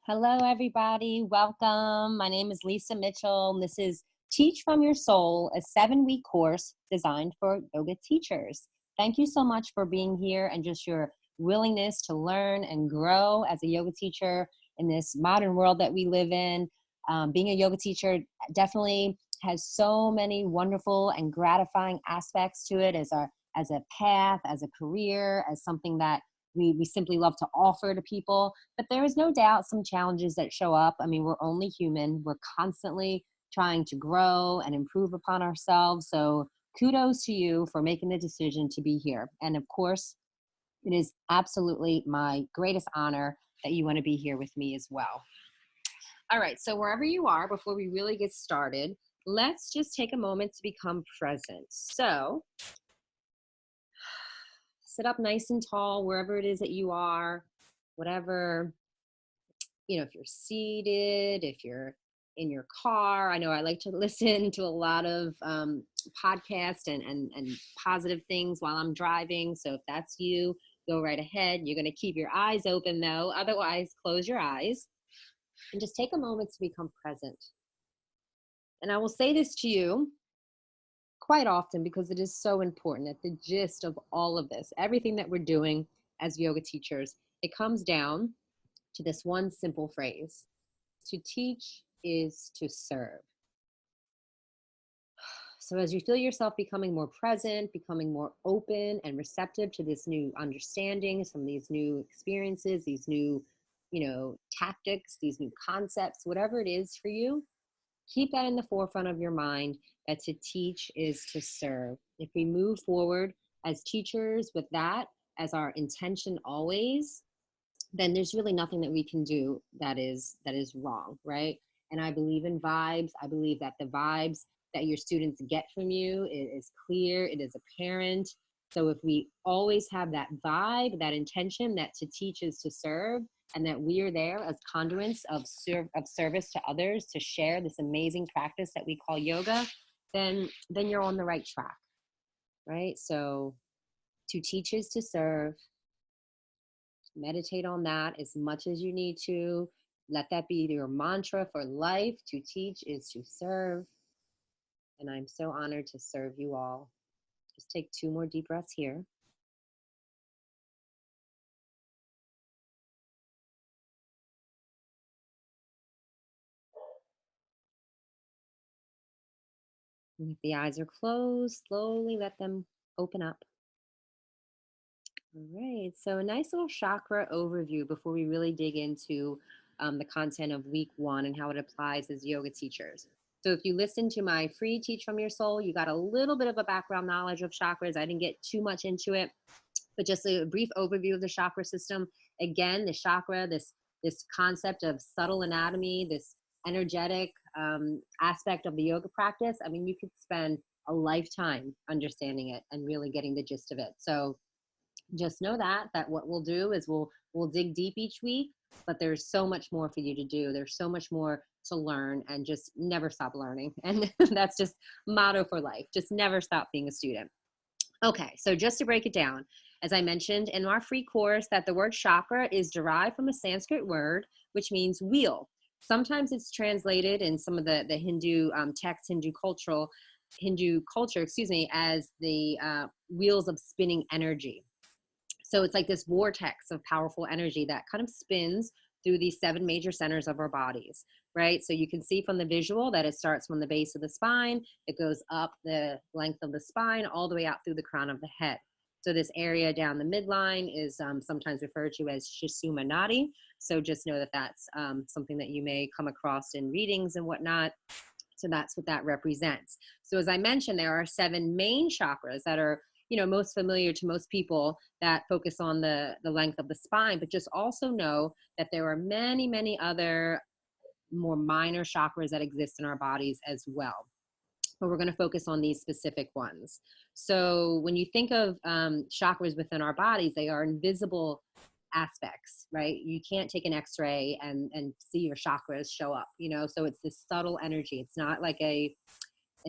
Hello, everybody. Welcome. My name is Lisa Mitchell, and this is Teach from Your Soul, a 7-week course designed for yoga teachers. Thank you so much for being here and just your willingness to learn and grow as a yoga teacher in this modern world that we live in. Being a yoga teacher definitely has so many wonderful and gratifying aspects to it as a path, as a career, as something that we simply love to offer to people. But there is no doubt some challenges that show up. I mean, we're only human. We're constantly trying to grow and improve upon ourselves. So kudos to you for making the decision to be here. And of course, it is absolutely my greatest honor that you want to be here with me as well. All right, so wherever you are, before we really get started, let's just take a moment to become present. So sit up nice and tall wherever it is that you are, whatever, if you're seated, if you're in your car. I know I like to listen to a lot of podcasts and positive things while I'm driving. So if that's you, go right ahead. You're going to keep your eyes open though. Otherwise, close your eyes and just take a moment to become present. And I will say this to you quite often because it is so important at the gist of all of this, everything that we're doing as yoga teachers, it comes down to this one simple phrase: to teach is to serve. So as you feel yourself becoming more present, becoming more open and receptive to this new understanding, some of these new experiences, these new, tactics, these new concepts, whatever it is for you, keep that in the forefront of your mind, that to teach is to serve. If we move forward as teachers with that as our intention always, then there's really nothing that we can do that is wrong, right? And I believe in vibes. I believe that the vibes that your students get from you is clear, it is apparent. So if we always have that vibe, that intention that to teach is to serve, and that we are there as conduits of service to others to share this amazing practice that we call yoga, then you're on the right track, right? So to teach is to serve. Meditate on that as much as you need to. Let that be your mantra for life. To teach is to serve. And I'm so honored to serve you all. Just take 2 more deep breaths here. And if the eyes are closed, slowly let them open up. All right, so a nice little chakra overview before we really dig into the content of week 1 and how it applies as yoga teachers. So if you listen to my free Teach from Your Soul, you got a little bit of a background knowledge of chakras. I didn't get too much into it, but just a brief overview of the chakra system. Again, the chakra, this concept of subtle anatomy, this energetic aspect of the yoga practice. I mean, you could spend a lifetime understanding it and really getting the gist of it. So just know that what we'll do is we'll dig deep each week, but there's so much more for you to do. There's so much more to learn, and just never stop learning. And that's just motto for life. Just never stop being a student. Okay, so just to break it down, as I mentioned in our free course, that the word chakra is derived from a Sanskrit word, which means wheel. Sometimes it's translated in some of the Hindu texts, Hindu culture, as the wheels of spinning energy. So it's like this vortex of powerful energy that kind of spins through these 7 major centers of our bodies, right? So you can see from the visual that it starts from the base of the spine, it goes up the length of the spine, all the way out through the crown of the head. So this area down the midline is sometimes referred to as Sushumna Nadi. So just know that that's something that you may come across in readings and whatnot. So that's what that represents. So as I mentioned, there are 7 main chakras that are most familiar to most people that focus on the length of the spine, but just also know that there are many, many other more minor chakras that exist in our bodies as well. But we're going to focus on these specific ones. So when you think of chakras within our bodies, they are invisible aspects, right? You can't take an x-ray and see your chakras show up, so it's this subtle energy. It's not like an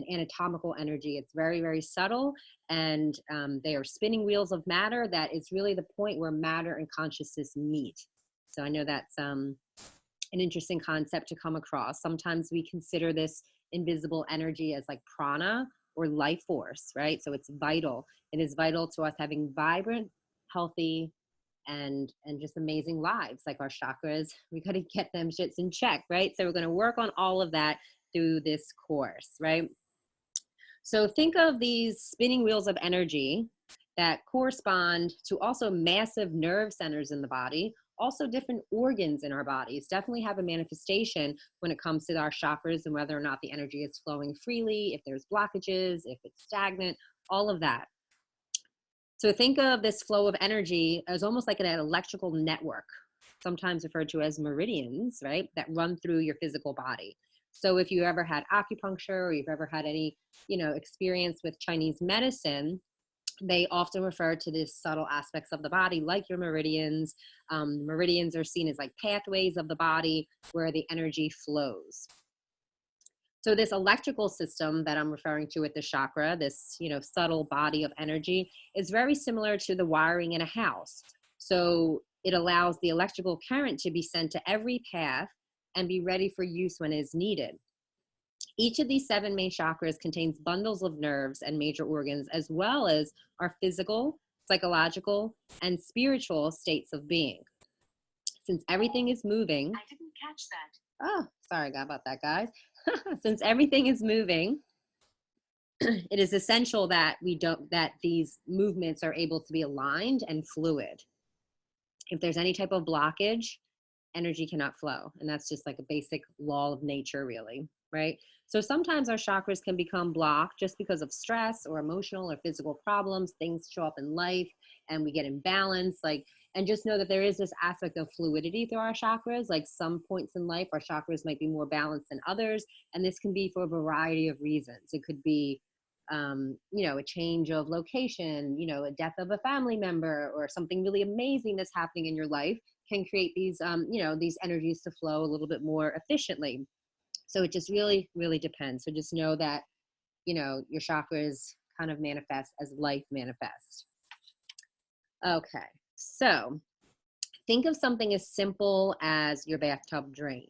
anatomical energy. It's very, very subtle, and they are spinning wheels of matter. That is really the point where matter and consciousness meet. So I know that's an interesting concept to come across. Sometimes we consider this invisible energy as like prana or life force, right? So it's vital. It is vital to us having vibrant, healthy, and just amazing lives. Like our chakras, we got to get them shits in check, right? So we're going to work on all of that through this course, right? So think of these spinning wheels of energy that correspond to also massive nerve centers in the body, also different organs in our bodies definitely have a manifestation when it comes to our chakras and whether or not the energy is flowing freely, if there's blockages, if it's stagnant, all of that. So think of this flow of energy as almost like an electrical network, sometimes referred to as meridians, right, that run through your physical body. So if you ever had acupuncture or you've ever had any, experience with Chinese medicine, they often refer to these subtle aspects of the body like your meridians. Meridians are seen as like pathways of the body where the energy flows. So this electrical system that I'm referring to with the chakra, this, subtle body of energy, is very similar to the wiring in a house. So it allows the electrical current to be sent to every path and be ready for use when it is needed. Each of these 7 main chakras contains bundles of nerves and major organs, as well as our physical, psychological, and spiritual states of being. Since everything is moving. I didn't catch that. Oh, sorry about that, guys. Since everything is moving, it is essential that these movements are able to be aligned and fluid. If there's any type of blockage, energy cannot flow. And that's just like a basic law of nature, really, right? So sometimes our chakras can become blocked just because of stress or emotional or physical problems. Things show up in life and we get imbalanced. And just know that there is this aspect of fluidity through our chakras. Like some points in life, our chakras might be more balanced than others. And this can be for a variety of reasons. It could be, a change of location, a death of a family member, or something really amazing that's happening in your life can create these, these energies to flow a little bit more efficiently. So it just really, really depends. So just know that, your chakras kind of manifest as life manifests. Okay, so think of something as simple as your bathtub drain.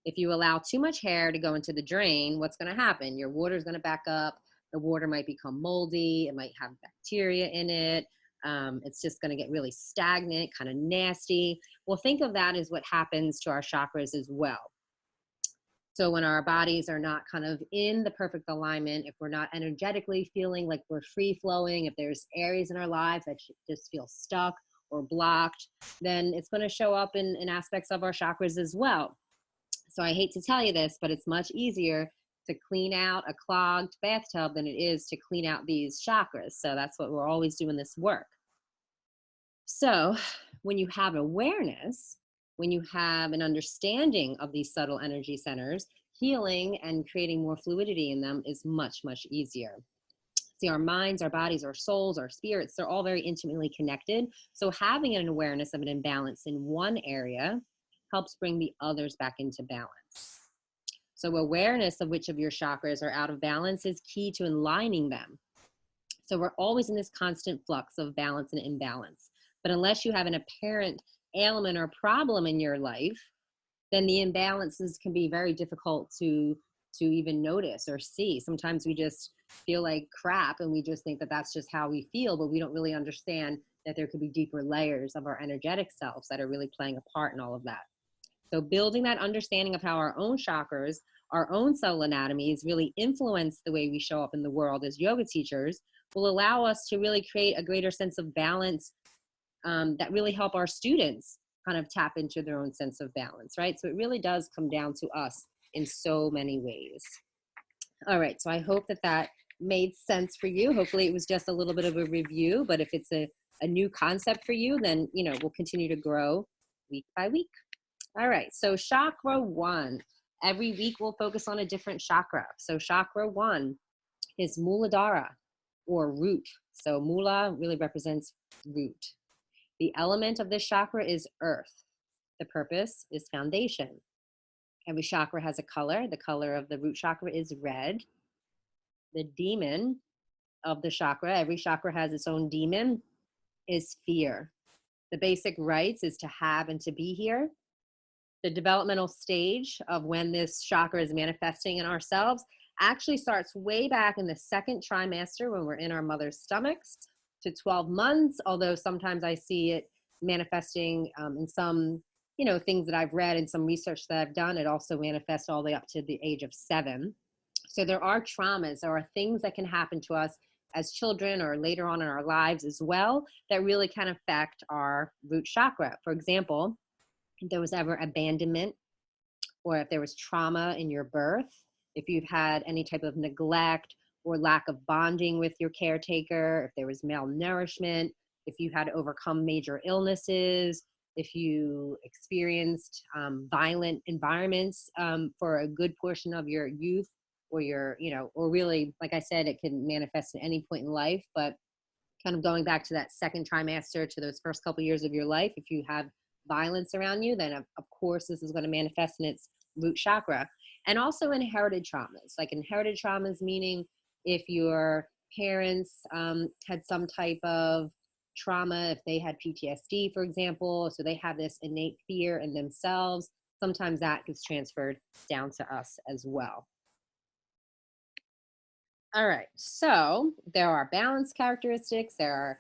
If you allow too much hair to go into the drain, what's going to happen? Your water is going to back up. The water might become moldy. It might have bacteria in it. It's just going to get really stagnant, kind of nasty. Well, think of that as what happens to our chakras as well. So when our bodies are not kind of in the perfect alignment, if we're not energetically feeling like we're free flowing, if there's areas in our lives that just feel stuck or blocked, then it's going to show up in aspects of our chakras as well. So I hate to tell you this, but it's much easier to clean out a clogged bathtub than it is to clean out these chakras. So that's what we're always doing this work. So when you have awareness, when you have an understanding of these subtle energy centers, healing and creating more fluidity in them is much, much easier. See, our minds, our bodies, our souls, our spirits, they're all very intimately connected. So having an awareness of an imbalance in one area helps bring the others back into balance. So awareness of which of your chakras are out of balance is key to aligning them. So we're always in this constant flux of balance and imbalance. But unless you have an apparent ailment or problem in your life, then the imbalances can be very difficult to even notice or see. Sometimes we just feel like crap and we just think that that's just how we feel, but we don't really understand that there could be deeper layers of our energetic selves that are really playing a part in all of that. So building that understanding of how our own chakras, our own cell anatomies really influence the way we show up in the world as yoga teachers will allow us to really create a greater sense of balance that really help our students kind of tap into their own sense of balance, right? So it really does come down to us in so many ways. All right, so I hope that made sense for you. Hopefully it was just a little bit of a review, but if it's a new concept for you, then, we'll continue to grow week by week. All right, so chakra 1. Every week we'll focus on a different chakra. So chakra 1 is Muladhara, or root. So Mula really represents root. The element of this chakra is earth. The purpose is foundation. Every chakra has a color. The color of the root chakra is red. The demon of the chakra, every chakra has its own demon, is fear. The basic rights is to have and to be here. The developmental stage of when this chakra is manifesting in ourselves actually starts way back in the second trimester when we're in our mother's stomachs to 12 months, although sometimes I see it manifesting in some, things that I've read and some research that I've done. It also manifests all the way up to the age of 7. So there are traumas, there are things that can happen to us as children or later on in our lives as well that really can affect our root chakra. For example, if there was ever abandonment, or if there was trauma in your birth, if you've had any type of neglect or lack of bonding with your caretaker, if there was malnourishment, if you had to overcome major illnesses, if you experienced violent environments for a good portion of your youth, or or really, like I said, it can manifest at any point in life, but kind of going back to that second trimester to those first couple years of your life, if you have violence around you, then of course this is going to manifest in its root chakra. And also inherited traumas, like inherited traumas, meaning if your parents had some type of trauma, if they had PTSD, for example, so they have this innate fear in themselves, sometimes that gets transferred down to us as well. All right, so there are balanced characteristics, there are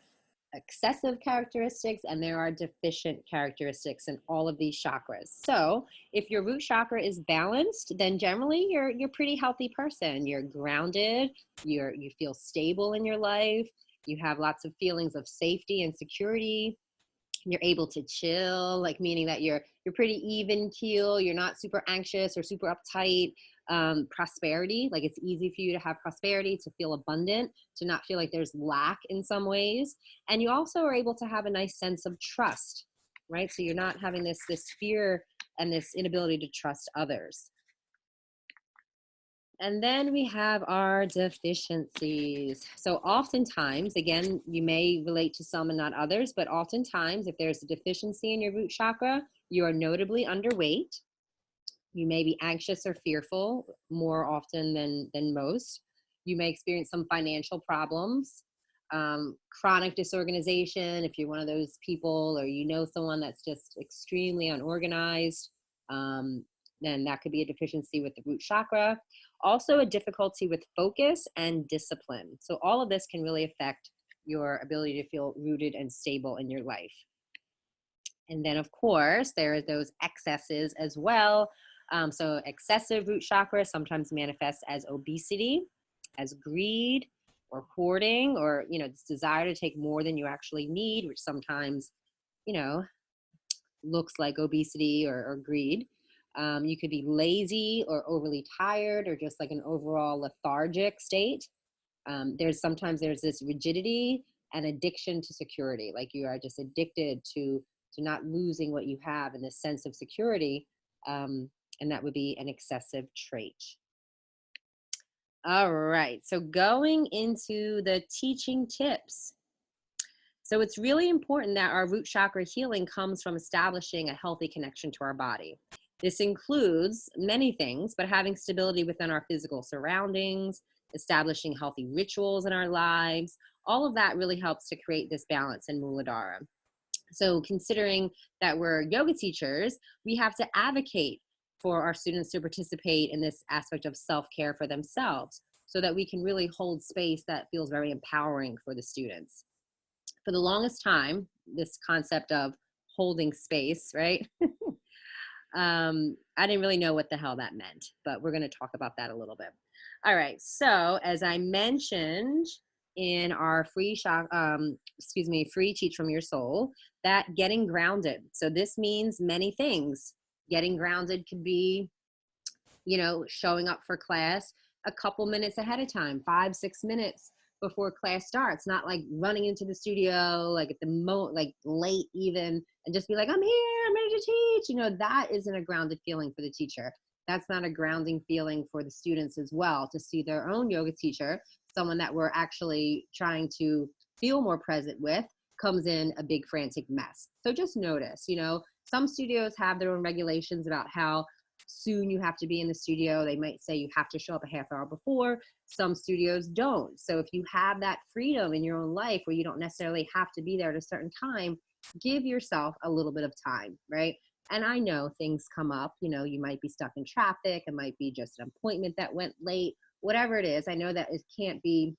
excessive characteristics, and there are deficient characteristics in all of these chakras. So if your root chakra is balanced, then generally you're a pretty healthy person. You're grounded, you feel stable in your life, you have lots of feelings of safety and security. You're able to chill, like meaning that you're pretty even keel, you're not super anxious or super uptight. Prosperity, like it's easy for you to have prosperity, to feel abundant, to not feel like there's lack in some ways. And you also are able to have a nice sense of trust, right? So you're not having this fear and this inability to trust others. And then we have our deficiencies. So oftentimes, again, you may relate to some and not others, but oftentimes if there's a deficiency in your root chakra, you are notably underweight. You may be anxious or fearful more often than most. You may experience some financial problems, chronic disorganization. If you're one of those people, or someone that's just extremely unorganized, then that could be a deficiency with the root chakra. Also, a difficulty with focus and discipline. So all of this can really affect your ability to feel rooted and stable in your life. And then, of course, there are those excesses as well. So excessive root chakra sometimes manifests as obesity, as greed, or hoarding, or, this desire to take more than you actually need, which sometimes, looks like obesity or greed. You could be lazy or overly tired, or just like an overall lethargic state. Sometimes there's this rigidity and addiction to security, like you are just addicted to not losing what you have and this sense of security, and that would be an excessive trait. All right, so going into the teaching tips. So it's really important that our root chakra healing comes from establishing a healthy connection to our body. This includes many things, but having stability within our physical surroundings, establishing healthy rituals in our lives, all of that really helps to create this balance in Muladhara. So considering that we're yoga teachers, we have to advocate for our students to participate in this aspect of self-care for themselves, so that we can really hold space that feels very empowering for the students. For the longest time, this concept of holding space, right? I didn't really know what the hell that meant, but we're going to talk about that a little bit. All right, so as I mentioned in our free Teach from Your Soul, that getting grounded. So this means many things. Getting grounded could be, showing up for class a couple minutes ahead of time, 5-6 minutes before class starts, not like running into the studio, like at the like late even, and just be like, I'm here, I'm ready to teach. That isn't a grounded feeling for the teacher. That's not a grounding feeling for the students as well, to see their own yoga teacher, someone that we're actually trying to feel more present with, comes in a big frantic mess. So just notice, some studios have their own regulations about how soon you have to be in the studio. They might say you have to show up a half hour before. Some studios don't. So if you have that freedom in your own life where you don't necessarily have to be there at a certain time, give yourself a little bit of time, right? And I know things come up, you know, you might be stuck in traffic, it might be just an appointment that went late, whatever it is. I know that it can't be,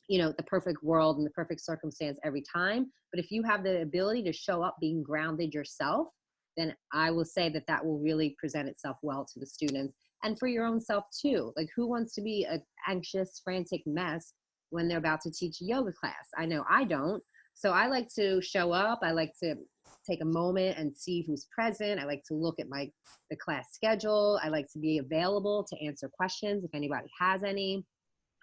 you know, the perfect world and the perfect circumstance every time. But if you have the ability to show up being grounded yourself, then I will say that that will really present itself well to the students and for your own self too. Like, who wants to be an anxious, frantic mess when they're about to teach a yoga class? I know I don't. So I like to show up. I like to take a moment and see who's present. I like to look at the class schedule. I like to be available to answer questions if anybody has any.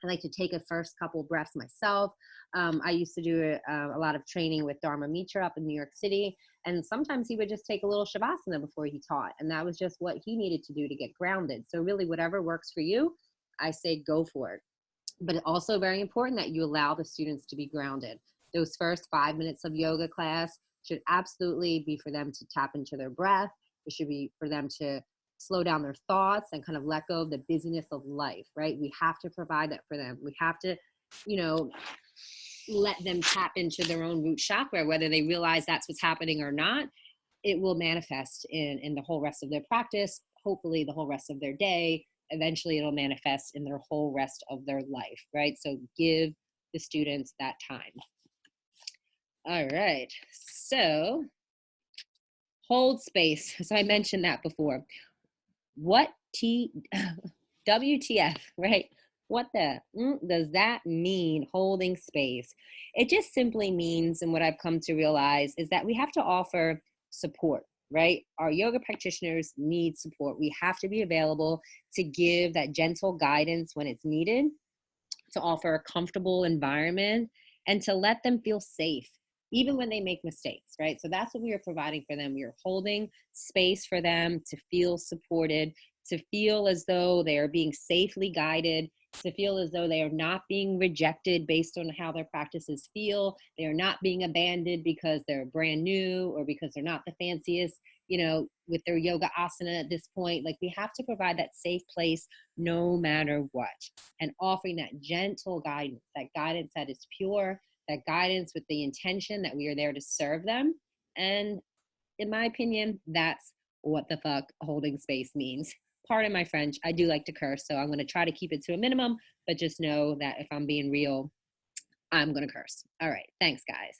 I like to take a first couple breaths myself. I used to do a lot of training with Dharma Mitra up in New York City. And sometimes he would just take a little Shavasana before he taught. And that was just what he needed to do to get grounded. So really, whatever works for you, I say go for it. But it's also very important that you allow the students to be grounded. Those first 5 minutes of yoga class should absolutely be for them to tap into their breath. It should be for them to slow down their thoughts and kind of let go of the busyness of life, right? We have to provide that for them. We have to, you know, let them tap into their own root chakra, whether they realize that's what's happening or not. It will manifest in the whole rest of their practice, hopefully the whole rest of their day. Eventually it'll manifest in their whole rest of their life, right? So give the students that time. All right, so hold space. So I mentioned that before. WTF, right? What does that mean, holding space? It just simply means, and what I've come to realize is that we have to offer support, right? Our yoga practitioners need support. We have to be available to give that gentle guidance when it's needed, to offer a comfortable environment, and to let them feel safe, even when they make mistakes, right? So that's what we are providing for them. We are holding space for them to feel supported, to feel as though they are being safely guided, to feel as though they are not being rejected based on how their practices feel. They are not being abandoned because they're brand new or because they're not the fanciest, you know, with their yoga asana at this point. Like, we have to provide that safe place no matter what, and offering that gentle guidance that is pure, that guidance with the intention that we are there to serve them. And in my opinion, that's what the fuck holding space means. Pardon my French, I do like to curse, so I'm going to try to keep it to a minimum, but just know that if I'm being real, I'm going to curse. All right, thanks guys.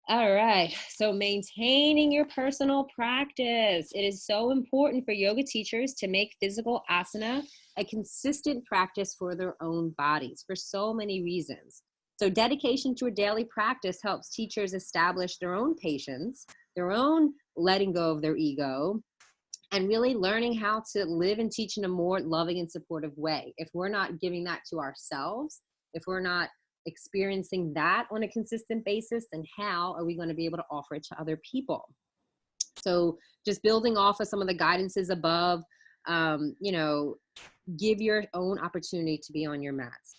All right, so maintaining your personal practice. It is so important for yoga teachers to make physical asana a consistent practice for their own bodies for so many reasons. So dedication to a daily practice helps teachers establish their own patience, their own letting go of their ego, and really learning how to live and teach in a more loving and supportive way. If we're not giving that to ourselves, if we're not experiencing that on a consistent basis, then how are we going to be able to offer it to other people? So just building off of some of the guidances above, you know, give your own opportunity to be on your mats.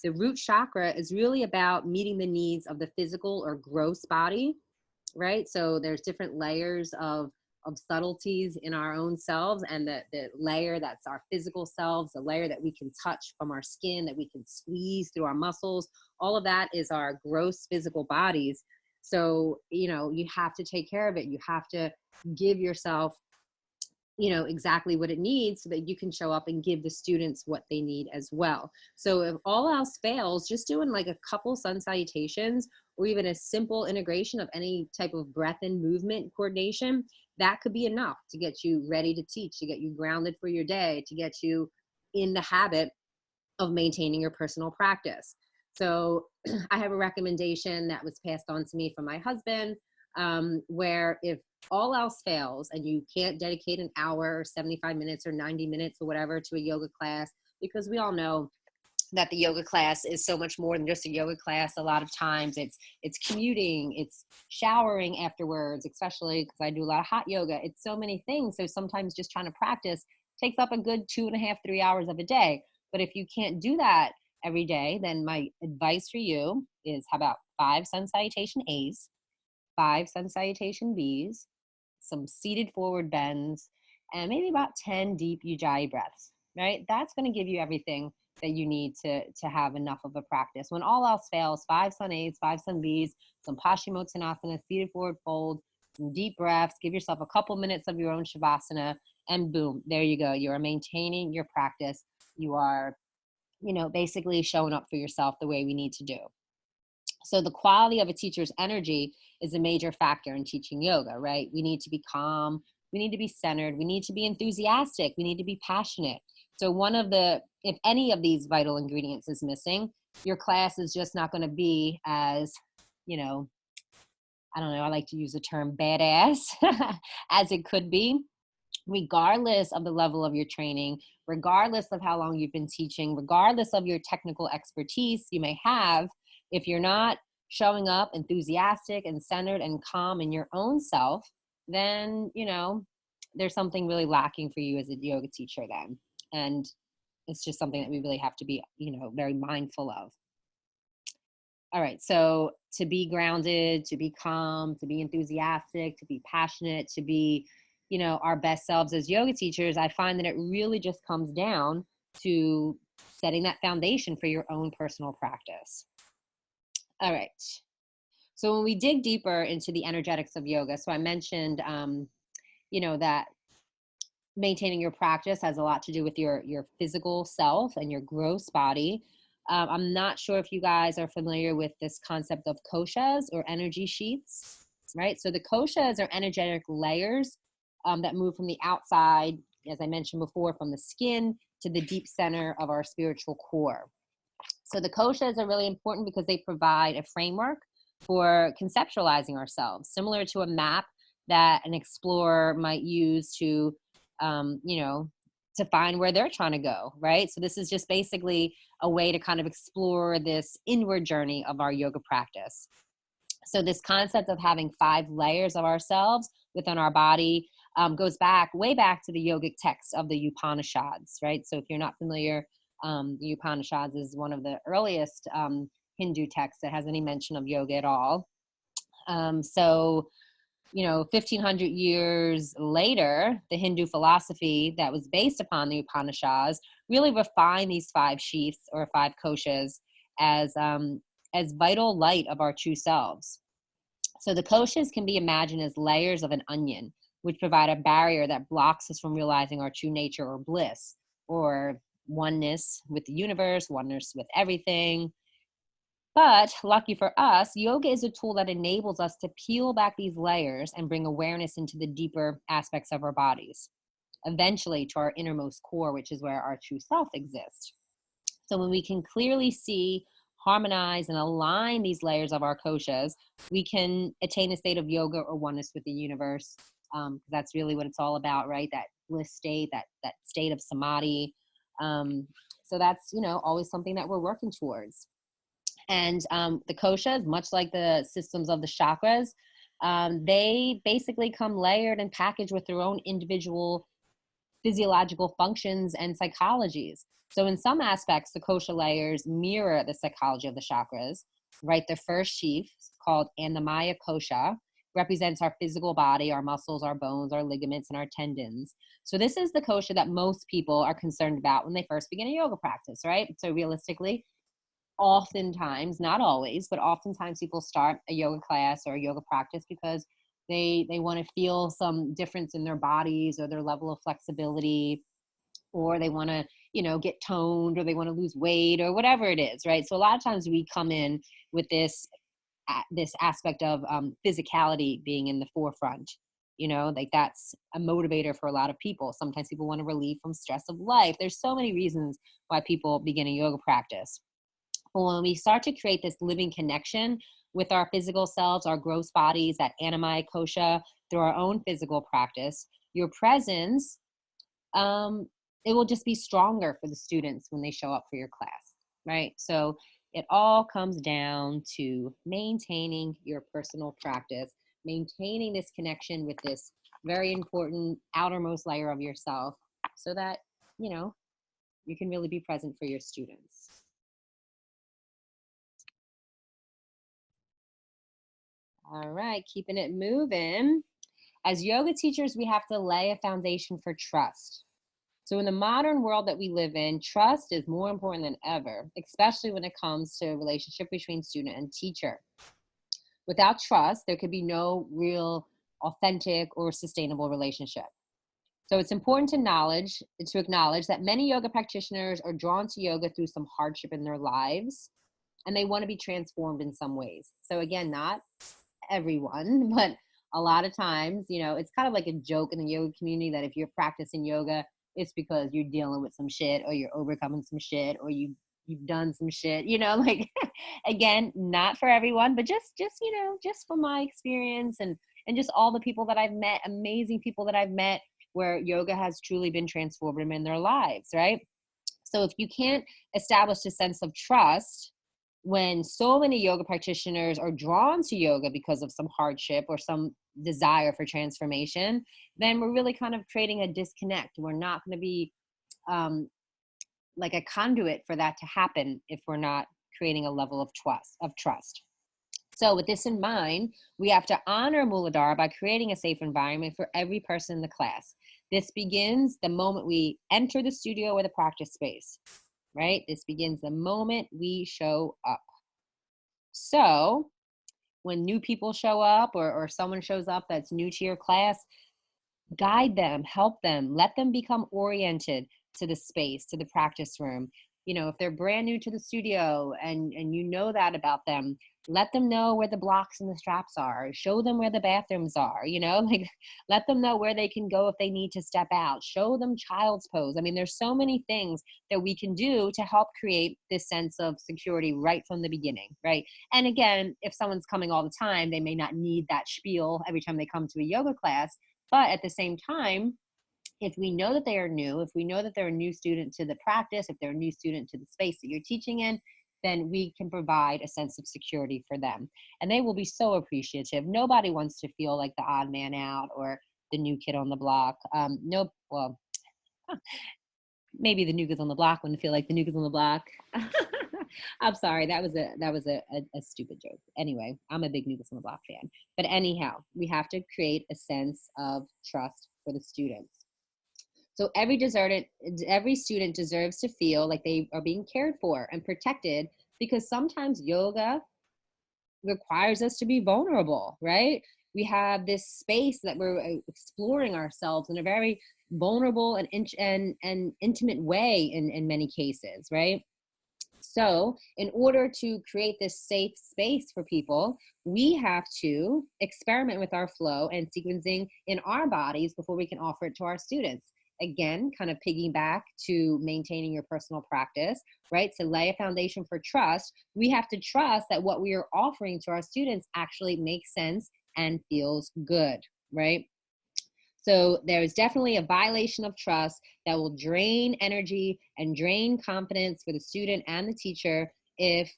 The root chakra is really about meeting the needs of the physical or gross body, right? So there's different layers of subtleties in our own selves, and the layer that's our physical selves, the layer that we can touch from our skin, that we can squeeze through our muscles, all of that is our gross physical bodies. So, you know, you have to take care of it. You have to give yourself, you know, exactly what it needs so that you can show up and give the students what they need as well. So if all else fails, just doing like a couple sun salutations or even a simple integration of any type of breath and movement coordination, that could be enough to get you ready to teach, to get you grounded for your day, to get you in the habit of maintaining your personal practice. So I have a recommendation that was passed on to me from my husband, where if all else fails and you can't dedicate an hour or 75 minutes or 90 minutes or whatever to a yoga class, because we all know that the yoga class is so much more than just a yoga class. A lot of times it's commuting, it's showering afterwards, especially because I do a lot of hot yoga. It's so many things. So sometimes just trying to practice takes up a good 2.5, 3 hours of a day. But if you can't do that every day, then my advice for you is, how about 5 sun salutation A's, 5 sun salutation B's, some seated forward bends, and maybe about 10 deep ujjayi breaths, right? That's going to give you everything that you need to have enough of a practice. When all else fails, 5 sun A's, 5 sun B's, some Paschimottanasana, seated forward fold, Some deep breaths, give yourself a couple minutes of your own Shavasana, and boom, there you go. You are maintaining your practice. You are, basically showing up for yourself the way we need to do. So the quality of a teacher's energy is a major factor in teaching yoga, right? We need to be calm. We need to be centered. We need to be enthusiastic. We need to be passionate. So if any of these vital ingredients is missing, your class is just not going to be as, I don't know, I like to use the term badass as it could be, regardless of the level of your training, regardless of how long you've been teaching, regardless of your technical expertise you may have. If you're not showing up enthusiastic and centered and calm in your own self, then, there's something really lacking for you as a yoga teacher then. And it's just something that we really have to be, very mindful of. All right, so to be grounded, to be calm, to be enthusiastic, to be passionate, to be, our best selves as yoga teachers, I find that it really just comes down to setting that foundation for your own personal practice. All right. So when we dig deeper into the energetics of yoga, so I mentioned, that maintaining your practice has a lot to do with your physical self and your gross body. I'm not sure if you guys are familiar with this concept of koshas or energy sheets, right? So the koshas are energetic layers that move from the outside, as I mentioned before, from the skin to the deep center of our spiritual core. So the koshas are really important because they provide a framework for conceptualizing ourselves, similar to a map that an explorer might use to, to find where they're trying to go, right? So this is just basically a way to kind of explore this inward journey of our yoga practice. So this concept of having 5 layers of ourselves within our body goes way back to the yogic texts of the Upanishads, right? So if you're not familiar, the Upanishads is one of the earliest Hindu texts that has any mention of yoga at all. 1,500 years later, the Hindu philosophy that was based upon the Upanishads really refined these 5 sheaths or 5 koshas as vital light of our true selves. So the koshas can be imagined as layers of an onion, which provide a barrier that blocks us from realizing our true nature or bliss, or oneness with the universe, oneness with everything. But lucky for us, yoga is a tool that enables us to peel back these layers and bring awareness into the deeper aspects of our bodies, eventually to our innermost core, which is where our true self exists. So when we can clearly see, harmonize, and align these layers of our koshas, we can attain a state of yoga or oneness with the universe. That's really what it's all about, right? That bliss state, that state of samadhi. So that's, always something that we're working towards. And the koshas, much like the systems of the chakras, they basically come layered and packaged with their own individual physiological functions and psychologies. So in some aspects, the kosha layers mirror the psychology of the chakras, right? The first sheath, called Annamaya kosha, represents our physical body, our muscles, our bones, our ligaments, and our tendons. So this is the kosha that most people are concerned about when they first begin a yoga practice, right? So realistically, oftentimes, not always, but oftentimes people start a yoga class or a yoga practice because they want to feel some difference in their bodies or their level of flexibility, or they want to, get toned, or they want to lose weight, or whatever it is, right? So a lot of times we come in with this aspect of physicality being in the forefront. Like that's a motivator for a lot of people. Sometimes people want to relieve from stress of life. There's so many reasons why people begin a yoga practice. When we start to create this living connection with our physical selves, our gross bodies, that Annamaya kosha, through our own physical practice, your presence, it will just be stronger for the students when they show up for your class, right? So it all comes down to maintaining your personal practice, maintaining this connection with this very important outermost layer of yourself so that, you can really be present for your students. All right, keeping it moving. As yoga teachers, we have to lay a foundation for trust. So in the modern world that we live in, trust is more important than ever, especially when it comes to a relationship between student and teacher. Without trust, there could be no real authentic, or sustainable relationship. So it's important to acknowledge that many yoga practitioners are drawn to yoga through some hardship in their lives, and they want to be transformed in some ways. So again, not everyone, but a lot of times, it's kind of like a joke in the yoga community that if you're practicing yoga, it's because you're dealing with some shit, or you're overcoming some shit, or you've done some shit, like again, not for everyone, but just from my experience and just all the people that I've met, amazing people that I've met, where yoga has truly been transformative in their lives, right? So if you can't establish a sense of trust when so many yoga practitioners are drawn to yoga because of some hardship or some desire for transformation, then we're really kind of creating a disconnect. We're not going to be like a conduit for that to happen if we're not creating a level of trust. So with this in mind, we have to honor Muladhara by creating a safe environment for every person in the class. This begins the moment we enter the studio or the practice space, right? This begins the moment we show up. So when new people show up, or someone shows up that's new to your class, guide them, help them, let them become oriented to the space, to the practice room. If they're brand new to the studio and you know that about them, let them know where the blocks and the straps are. Show them where the bathrooms are, like let them know where they can go if they need to step out. Show them child's pose. I mean, there's so many things that we can do to help create this sense of security right from the beginning, right? And again, if someone's coming all the time, they may not need that spiel every time they come to a yoga class. But at the same time, if we know that they are new, if we know that they're a new student to the practice, if they're a new student to the space that you're teaching in, then we can provide a sense of security for them. And they will be so appreciative. Nobody wants to feel like the odd man out or the new kid on the block. Well, maybe the new kids on the block wouldn't feel like the new kids on the block. I'm sorry, that was a stupid joke. Anyway, I'm a big New Kids on the Block fan. But anyhow, we have to create a sense of trust for the students. So every student deserves to feel like they are being cared for and protected, because sometimes yoga requires us to be vulnerable, right? We have this space that we're exploring ourselves in a very vulnerable and intimate way in many cases, right? So in order to create this safe space for people, we have to experiment with our flow and sequencing in our bodies before we can offer it to our students. Again, kind of piggyback to maintaining your personal practice, right? To lay a foundation for trust, we have to trust that what we are offering to our students actually makes sense and feels good, right? So there's definitely a violation of trust that will drain energy and drain confidence for the student and the teacher if,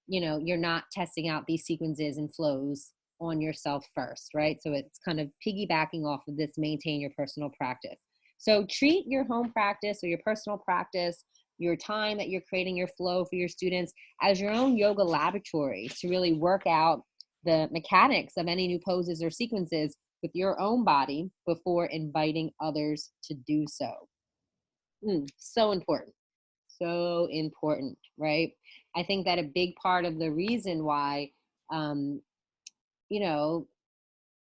you're not testing out these sequences and flows on yourself first, right? So it's kind of piggybacking off of this maintain your personal practice. So treat your home practice or your personal practice, your time that you're creating your flow for your students, as your own yoga laboratory to really work out the mechanics of any new poses or sequences with your own body before inviting others to do so. So important. So important, right? I think that a big part of the reason why,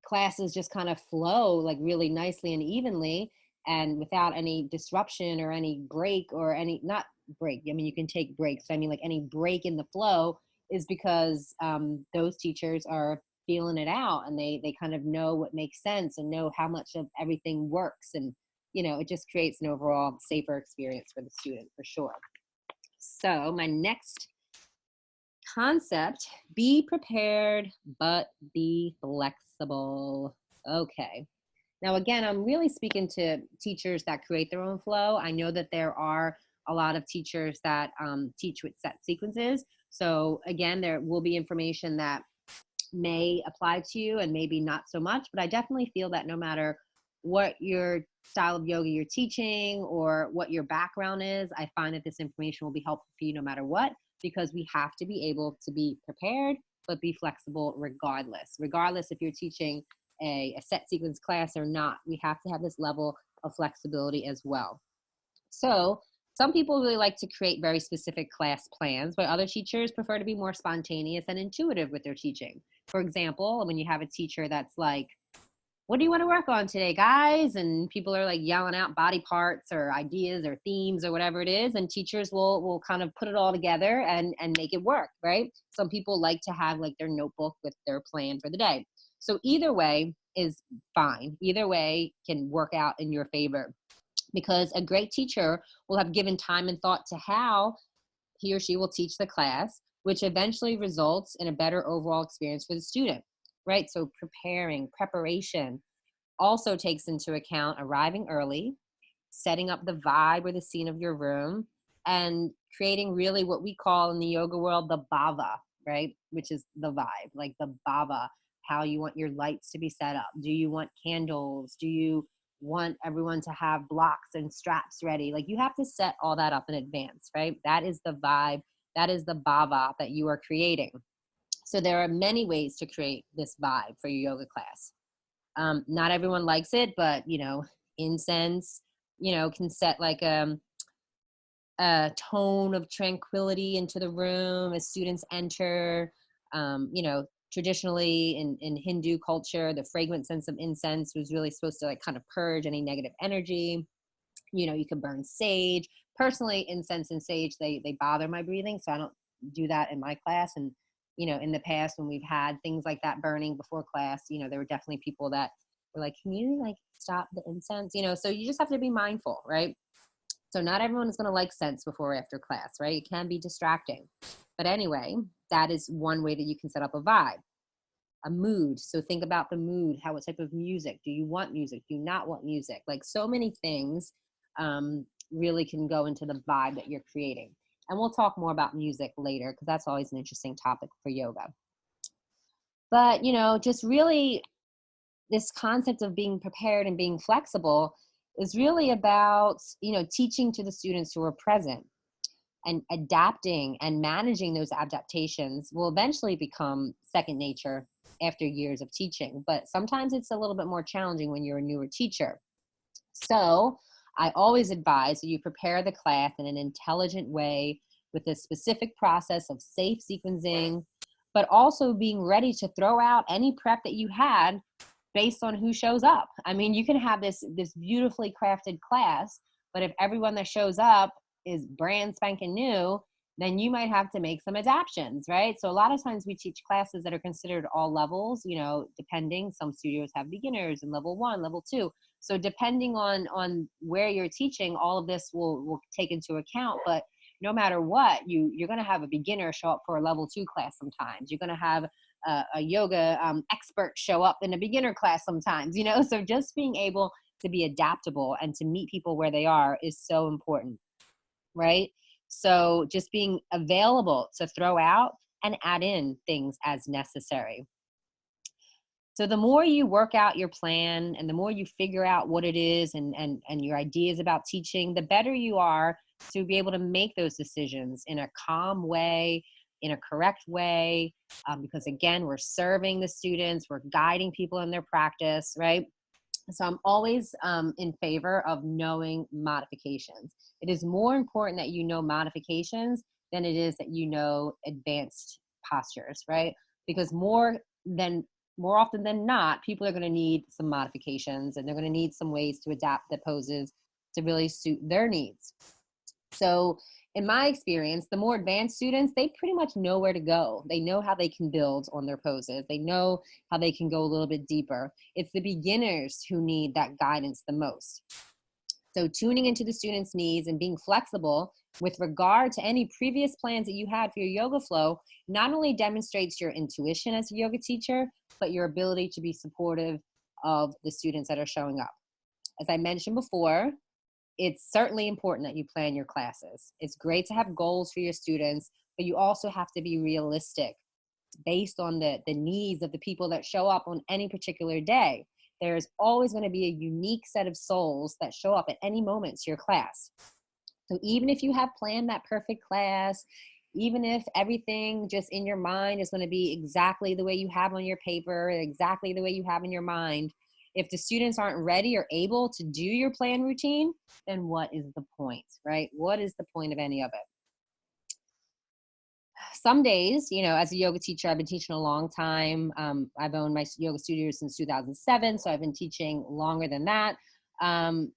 classes just kind of flow like really nicely and evenly and without any disruption or any break or not break. I mean, you can take breaks. I mean, like any break in the flow is because those teachers are feeling it out and they kind of know what makes sense and know how much of everything works. And, it just creates an overall safer experience for the student for sure. So my next concept, be prepared, but be flexible. Okay. Now, again, I'm really speaking to teachers that create their own flow. I know that there are a lot of teachers that teach with set sequences. So again, there will be information that may apply to you and maybe not so much, but I definitely feel that no matter what your style of yoga you're teaching or what your background is, I find that this information will be helpful for you no matter what, because we have to be able to be prepared, but be flexible regardless if you're teaching a set sequence class or not. We have to have this level of flexibility as well. So some people really like to create very specific class plans, but other teachers prefer to be more spontaneous and intuitive with their teaching. For example, when you have a teacher that's like, what do you want to work on today, guys? And people are like yelling out body parts or ideas or themes or whatever it is. And teachers will kind of put it all together and make it work, right? Some people like to have like their notebook with their plan for the day. So either way is fine. Either way can work out in your favor, because a great teacher will have given time and thought to how he or she will teach the class, which eventually results in a better overall experience for the student, right? So preparation also takes into account arriving early, setting up the vibe or the scene of your room, and creating really what we call in the yoga world the bhava, right? Which is the vibe, like the bhava, how you want your lights to be set up. Do you want candles? Do you want everyone to have blocks and straps ready? Like, you have to set all that up in advance, right? That is the vibe. That is the bhava that you are creating. So there are many ways to create this vibe for your yoga class. Not everyone likes it, but incense, can set like a tone of tranquility into the room as students enter. Traditionally in Hindu culture, the fragrant sense of incense was really supposed to like kind of purge any negative energy. You could burn sage. Personally, incense and sage, they bother my breathing, so I don't do that in my class. And in the past, when we've had things like that burning before class, there were definitely people that were like, can you like stop the incense? So you just have to be mindful, right? So not everyone is going to like scents before or after class, right? It can be distracting. But anyway, that is one way that you can set up a vibe. A mood. So think about the mood. What type of music? Do you want music? Do you not want music? Like, so many things really can go into the vibe that you're creating. And we'll talk more about music later, because that's always an interesting topic for yoga. But, just really this concept of being prepared and being flexible is really about, teaching to the students who are present, and adapting and managing those adaptations will eventually become second nature after years of teaching. But sometimes it's a little bit more challenging when you're a newer teacher. So I always advise that you prepare the class in an intelligent way with a specific process of safe sequencing, but also being ready to throw out any prep that you had based on who shows up. I mean, you can have this beautifully crafted class, but if everyone that shows up is brand spanking new, then you might have to make some adaptations, right? So a lot of times we teach classes that are considered all levels, depending. Some studios have beginners and level 1, level 2. So depending on where you're teaching, all of this will take into account. But no matter what, you're going to have a beginner show up for a level 2 class sometimes. You're going to have a yoga expert show up in a beginner class sometimes, So just being able to be adaptable and to meet people where they are is so important, right? So just being available to throw out and add in things as necessary. So the more you work out your plan and the more you figure out what it is and your ideas about teaching, the better you are to be able to make those decisions in a calm way, in a correct way, because again, we're serving the students, we're guiding people in their practice, right? So I'm always in favor of knowing modifications. It is more important that you know modifications than it is that you know advanced postures, right? Because more often than not, people are going to need some modifications, and they're going to need some ways to adapt the poses to really suit their needs. So in my experience, the more advanced students, they pretty much know where to go. They know how they can build on their poses. They know how they can go a little bit deeper. It's the beginners who need that guidance the most. So tuning into the students' needs and being flexible with regard to any previous plans that you had for your yoga flow not only demonstrates your intuition as a yoga teacher, but your ability to be supportive of the students that are showing up. As I mentioned before, it's certainly important that you plan your classes. It's great to have goals for your students, but you also have to be realistic based on the needs of the people that show up on any particular day. There's always going to be a unique set of souls that show up at any moment to your class. So even if you have planned that perfect class, even if everything just in your mind is going to be exactly the way you have on your paper, exactly the way you have in your mind, if the students aren't ready or able to do your plan routine, then what is the point, right? What is the point of any of it? some days, you know, as a yoga teacher, I've been teaching a long time. I've owned my yoga studio since 2007, so I've been teaching longer than that. Um,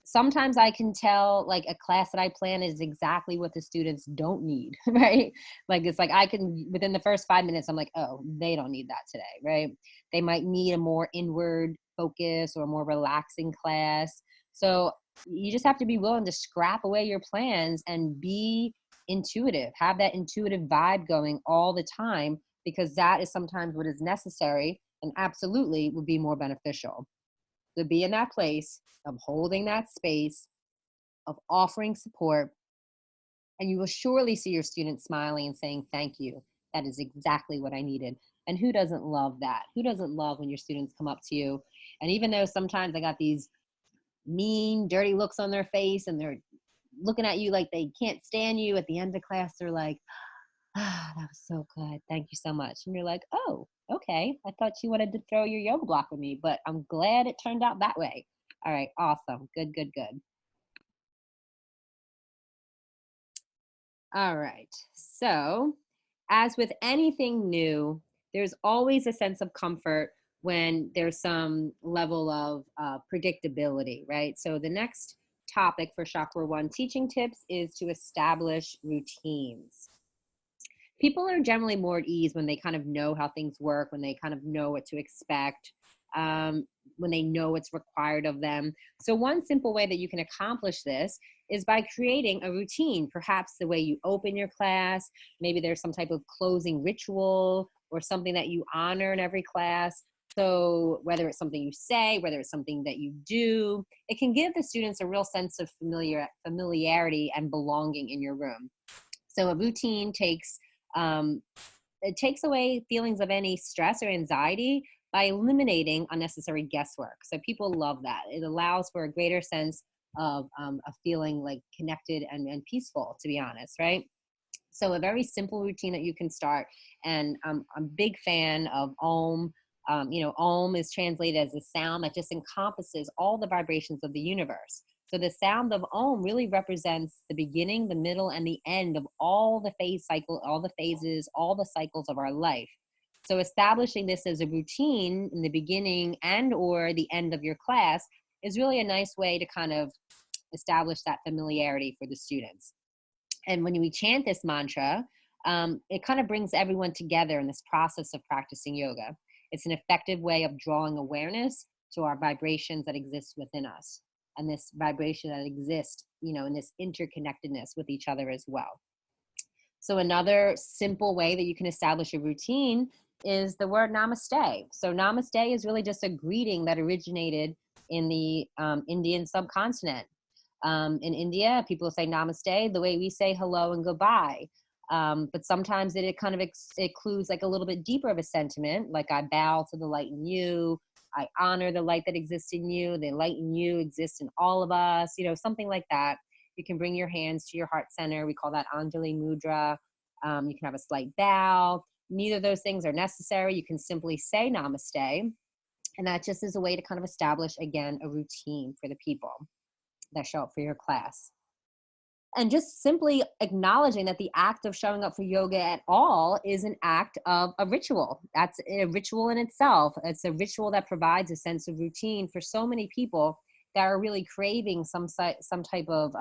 Sometimes I can tell like a class that I plan is exactly what the students don't need, right? Like it's like I can within the first 5 minutes, I'm like, oh, they don't need that today, right? They might need a more inward focus or a more relaxing class. So you just have to be willing to scrap away your plans and be intuitive, have that intuitive vibe going all the time, because that is sometimes what is necessary and absolutely would be more beneficial to be in that place of holding that space, of offering support, and you will surely see your students smiling and saying, thank you. That is exactly what I needed. And who doesn't love that? Who doesn't love when your students come up to you? And even though sometimes I got these mean, dirty looks on their face and they're looking at you like they can't stand you, at the end of class, they're like, ah, that was so good. Thank you so much. And you're like, oh, okay. I thought you wanted to throw your yoga block with me, but I'm glad it turned out that way. All right, awesome. Good, good, good. All right. So, as with anything new, there's always a sense of comfort when there's some level of predictability, right? So, the next topic for Chakra One teaching tips is to establish routines. People are generally more at ease when they kind of know how things work, when they kind of know what to expect, um, when they know what's required of them. So, one simple way that you can accomplish this is by creating a routine, perhaps the way you open your class. Maybe there's some type of closing ritual or something that you honor in every class. So, whether it's something you say, whether it's something that you do, it can give the students a real sense of familiarity and belonging in your room. So, a routine um, it takes away feelings of any stress or anxiety by eliminating unnecessary guesswork. So people love that. It allows for a greater sense of feeling like connected and peaceful, to be honest, right? So a very simple routine that you can start. And I'm a big fan of Om. You know, Om is translated as a sound that just encompasses all the vibrations of the universe. So the sound of Om really represents the beginning, the middle, and the end of all the phase cycle, all the phases, all the cycles of our life. So establishing this as a routine in the beginning and or the end of your class is really a nice way to kind of establish that familiarity for the students. And when we chant this mantra, it kind of brings everyone together in this process of practicing yoga. It's an effective way of drawing awareness to our vibrations that exist within us and this vibration that exists, you know, in this interconnectedness with each other as well. So another simple way that you can establish a routine is the word namaste. So namaste is really just a greeting that originated in the Indian subcontinent. In India, people say namaste the way we say hello and goodbye. But sometimes it kind of includes like a little bit deeper of a sentiment, like I bow to the light in you, I honor the light that exists in you, the light in you exists in all of us, you know, something like that. You can bring your hands to your heart center. We call that Anjali Mudra. You can have a slight bow. Neither of those things are necessary. You can simply say namaste. And that just is a way to kind of establish, again, a routine for the people that show up for your class. And just simply acknowledging that the act of showing up for yoga at all is an act of a ritual. That's a ritual in itself. It's a ritual that provides a sense of routine for so many people that are really craving some type of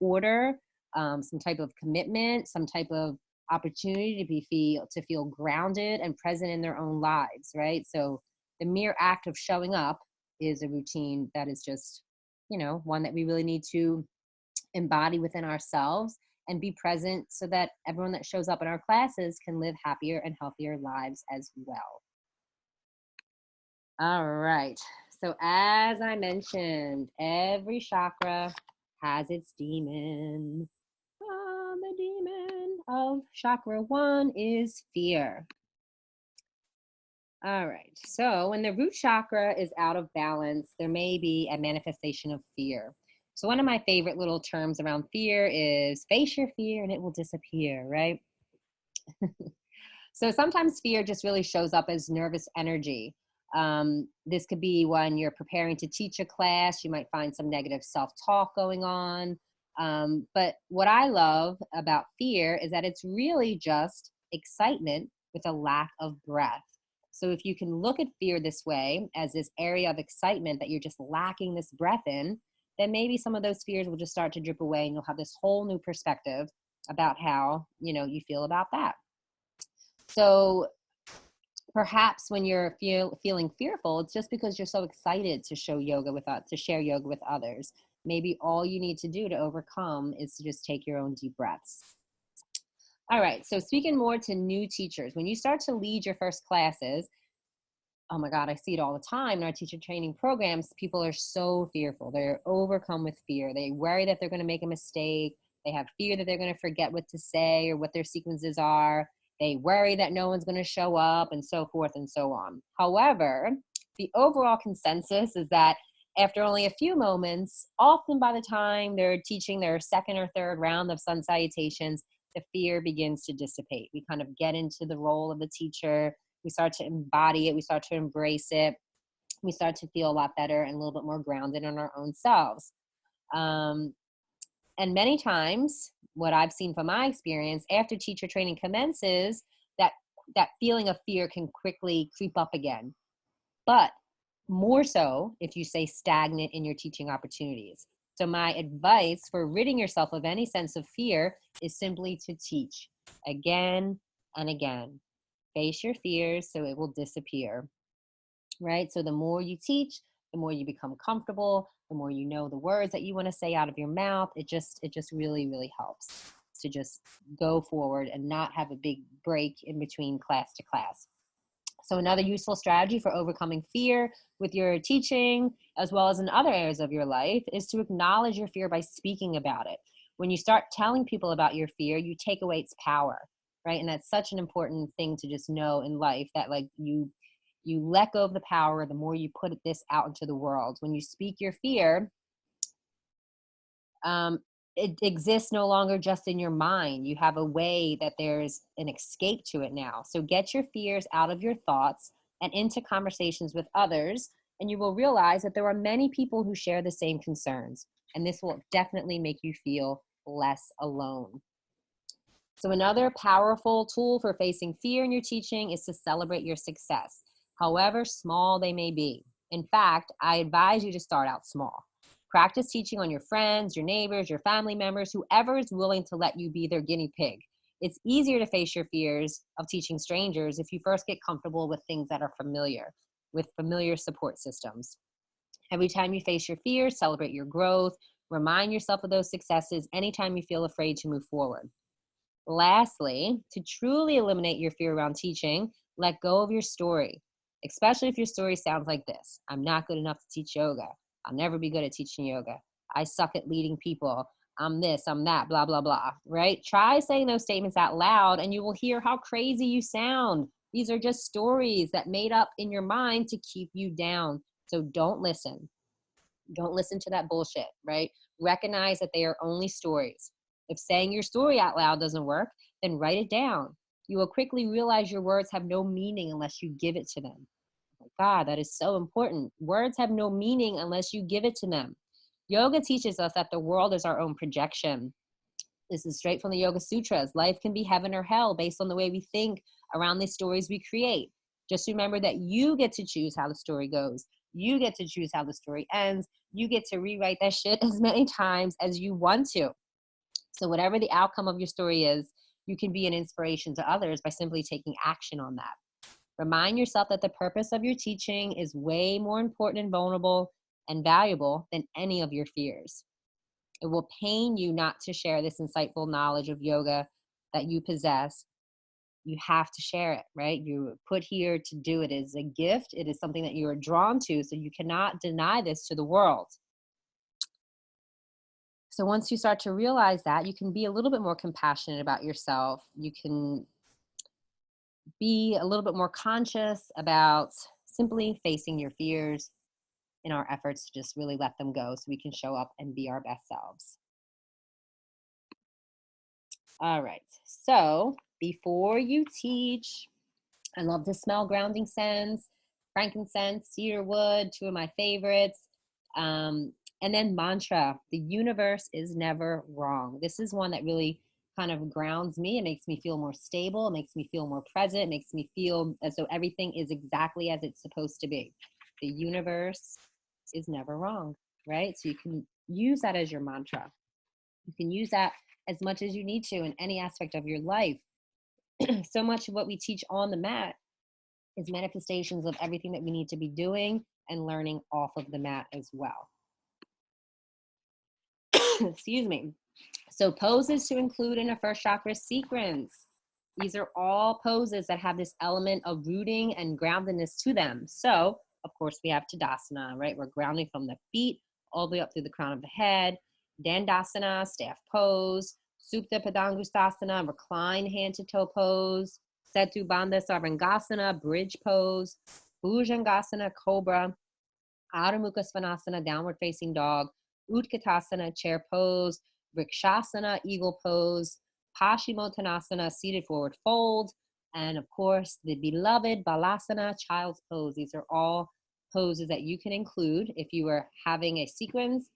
order, some type of commitment, some type of opportunity to feel grounded and present in their own lives, right? So the mere act of showing up is a routine that is just, you know, one that we really need to embody within ourselves and be present so that everyone that shows up in our classes can live happier and healthier lives as well. All right. So as I mentioned, every chakra has its demon. The demon of chakra one is fear. All right. So when the root chakra is out of balance, there may be a manifestation of fear. So one of my favorite little terms around fear is face your fear and it will disappear, right? So sometimes fear just really shows up as nervous energy. This could be when you're preparing to teach a class, you might find some negative self-talk going on. But what I love about fear is that it's really just excitement with a lack of breath. So if you can look at fear this way, as this area of excitement that you're just lacking this breath in, then maybe some of those fears will just start to drip away and you'll have this whole new perspective about how, you feel about that. So perhaps when you're feeling fearful, it's just because you're so excited to share yoga with others. Maybe all you need to do to overcome is to just take your own deep breaths. All right, so speaking more to new teachers, when you start to lead your first classes, oh my God, I see it all the time in our teacher training programs. People are so fearful. They're overcome with fear. They worry that they're going to make a mistake. They have fear that they're going to forget what to say or what their sequences are. They worry that no one's going to show up, and so forth and so on. However, the overall consensus is that after only a few moments, often by the time they're teaching their second or third round of sun salutations, the fear begins to dissipate. We kind of get into the role of the teacher. We start to embody it. We start to embrace it. We start to feel a lot better and a little bit more grounded in our own selves. And many times, what I've seen from my experience, after teacher training commences, that feeling of fear can quickly creep up again. But more so if you stay stagnant in your teaching opportunities. So my advice for ridding yourself of any sense of fear is simply to teach again and again. Face your fears so it will disappear, right? So the more you teach, the more you become comfortable, the more you know the words that you want to say out of your mouth. It just really, really helps to just go forward and not have a big break in between class to class. So another useful strategy for overcoming fear with your teaching, as well as in other areas of your life, is to acknowledge your fear by speaking about it. When you start telling people about your fear, you take away its power, right? And that's such an important thing to just know in life, that like you let go of the power the more you put this out into the world. When you speak your fear, it exists no longer just in your mind. You have a way that there's an escape to it now. So get your fears out of your thoughts and into conversations with others, and you will realize that there are many people who share the same concerns, and this will definitely make you feel less alone. So another powerful tool for facing fear in your teaching is to celebrate your success, however small they may be. In fact, I advise you to start out small. Practice teaching on your friends, your neighbors, your family members, whoever is willing to let you be their guinea pig. It's easier to face your fears of teaching strangers if you first get comfortable with things that are familiar, with familiar support systems. Every time you face your fears, celebrate your growth, remind yourself of those successes anytime you feel afraid to move forward. Lastly, to truly eliminate your fear around teaching, let go of your story, especially if your story sounds like this: I'm not good enough to teach yoga. I'll never be good at teaching yoga. I suck at leading people. I'm this, I'm that, blah, blah, blah, right? Try saying those statements out loud and you will hear how crazy you sound. These are just stories that made up in your mind to keep you down. So don't listen. Don't listen to that bullshit, right? Recognize that they are only stories. If saying your story out loud doesn't work, then write it down. You will quickly realize your words have no meaning unless you give it to them. Oh my God, that is so important. Words have no meaning unless you give it to them. Yoga teaches us that the world is our own projection. This is straight from the Yoga Sutras. Life can be heaven or hell based on the way we think around the stories we create. Just remember that you get to choose how the story goes. You get to choose how the story ends. You get to rewrite that shit as many times as you want to. So whatever the outcome of your story is, you can be an inspiration to others by simply taking action on that. Remind yourself that the purpose of your teaching is way more important and vulnerable and valuable than any of your fears. It will pain you not to share this insightful knowledge of yoga that you possess. You have to share it, right? You're put here to do it. It is a gift. It is something that you are drawn to, so you cannot deny this to the world. So once you start to realize that, you can be a little bit more compassionate about yourself. You can be a little bit more conscious about simply facing your fears in our efforts to just really let them go so we can show up and be our best selves. All right, so before you teach, I love to smell grounding scents, frankincense, cedar wood, two of my favorites. And then mantra, the universe is never wrong. This is one that really kind of grounds me. It makes me feel more stable. It makes me feel more present. It makes me feel as though everything is exactly as it's supposed to be. The universe is never wrong, right? So you can use that as your mantra. You can use that as much as you need to in any aspect of your life. So much of what we teach on the mat is manifestations of everything that we need to be doing and learning off of the mat as well. Excuse me. So poses to include in a first chakra sequence. These are all poses that have this element of rooting and groundedness to them. So of course we have Tadasana, right? We're grounding from the feet all the way up through the crown of the head. Dandasana, staff pose. Supta Padangustasana, recline hand to toe pose. Setu Bandha Sarvangasana, bridge pose. Bhujangasana, cobra. Adho Mukha Svanasana, downward facing dog. Utkatasana, chair pose. Vrikshasana, eagle pose. Paschimottanasana, seated forward fold. And of course, the beloved Balasana, child's pose. These are all poses that you can include if you are having a sequence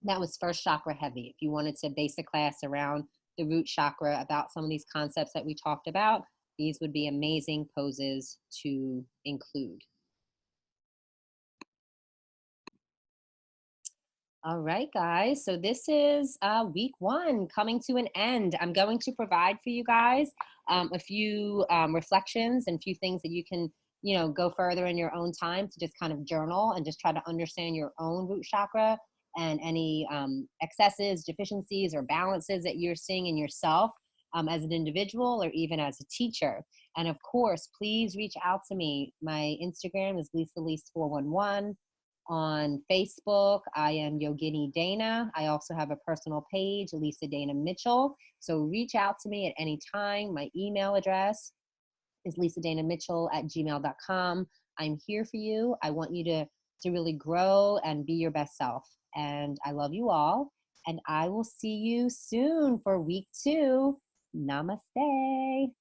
that was first chakra heavy. If you wanted to base a class around the root chakra about some of these concepts that we talked about, these would be amazing poses to include. All right, guys. So this is week one coming to an end. I'm going to provide for you guys a few reflections and a few things that you can, go further in your own time to just kind of journal and just try to understand your own root chakra and any excesses, deficiencies, or balances that you're seeing in yourself as an individual or even as a teacher. And of course, please reach out to me. My Instagram is LisaLise411. On Facebook, I am Yogini Dana. I also have a personal page, Lisa Dana Mitchell. So reach out to me at any time. My email address is lisaDanaMitchell@gmail.com. I'm here for you. I want you to really grow and be your best self. And I love you all. And I will see you soon for week two. Namaste.